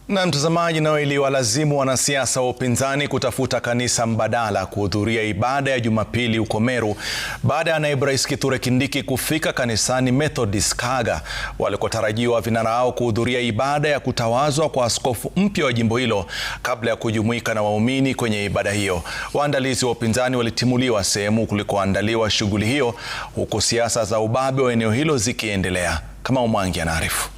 Na mtazamaji, nao iliwalazimu wanasiasa wa upinzani kutafuta kanisa mbadala kuhudhuria ibada ya Jumapili huko Meru baada ya naibu rais Kithure Kindiki kufika kanisani Methodist Kaga walikotarajiwa vinara hao kuhudhuria ibada ya kutawazwa kwa askofu mpya wa jimbo hilo kabla ya kujumuika na waumini kwenye ibada hiyo. Waandalizi wa upinzani walitimuliwa sehemu kulikoandaliwa shughuli hiyo, huku siasa za ubabe wa eneo hilo zikiendelea. Kama Umwangi anaarifu.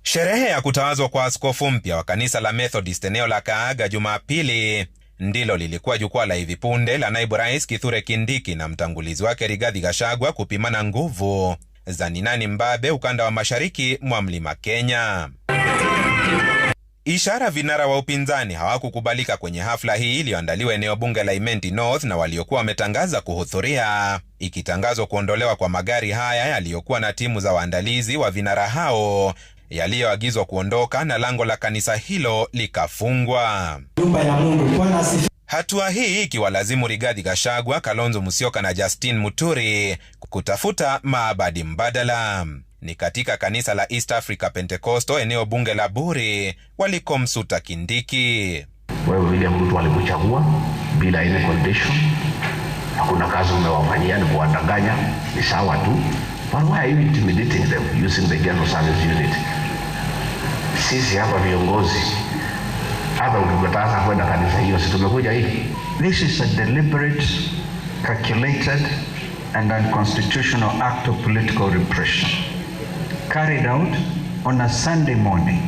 Sherehe ya kutawazwa kwa askofu mpya wa kanisa la Methodist eneo la Kaaga Jumapili ndilo lilikuwa jukwaa la hivi punde la naibu rais Kithure Kindiki na mtangulizi wake Rigathi Gachagua kupimana nguvu za ni nani mbabe ukanda wa mashariki mwa mlima Kenya. Ishara vinara wa upinzani hawakukubalika kwenye hafla hii iliyoandaliwa eneo bunge la Imenti North na waliokuwa wametangaza kuhudhuria, ikitangazwa kuondolewa kwa magari haya yaliyokuwa na timu za waandalizi wa vinara hao yaliyoagizwa kuondoka na lango la kanisa hilo likafungwa. Hatua hii ikiwalazimu Rigathi Gachagua, Kalonzo Musyoka na Justin Muturi kutafuta maabadi mbadala. Ni katika kanisa la East Africa Pentecostal eneo bunge la Buri walikomsuta Kindiki. Wewe William Ruto alikuchagua bila ile condition. Hakuna kazi umewafanyia, ni kuwadanganya, ni sawa tu. But why are you intimidating them using the General Service Unit? Sisi hapa viongozi, hata ukikataza kwenda kanisa hiyo, si tumekuja hii. This is a deliberate, calculated and unconstitutional act of political repression carried out on a Sunday morning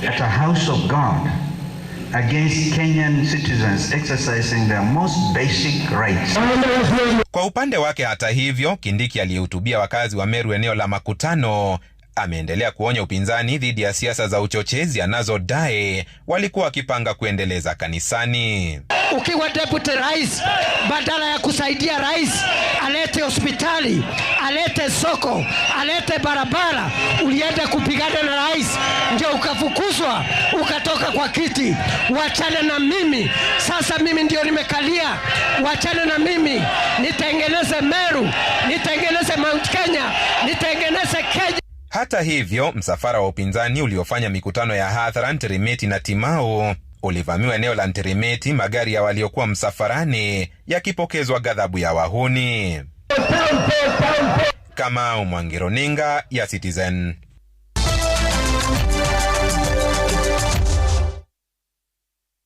at a house of God against Kenyan citizens exercising their most basic rights. Kwa upande wake, hata hivyo, Kindiki aliyehutubia wakazi wa Meru eneo la makutano ameendelea kuonya upinzani dhidi ya siasa za uchochezi anazodai walikuwa wakipanga kuendeleza kanisani. Ukiwa deputy rais, badala ya kusaidia rais alete hospitali, alete soko, alete barabara, ulienda kupigana na rais, ndio ukafukuzwa, ukatoka kwa kiti. Wachane na mimi, sasa mimi ndio nimekalia. Wachane na mimi, nitengeneze Meru, nitengeneze Mount Kenya, nitengeneze Kenya. Hata hivyo, msafara wa upinzani uliofanya mikutano ya hadhara Ntirimeti na Timau ulivamiwa eneo la Ntirimeti, magari ya waliokuwa msafarani yakipokezwa ghadhabu ya wahuni. Kama Umwangi, runinga ya Citizen.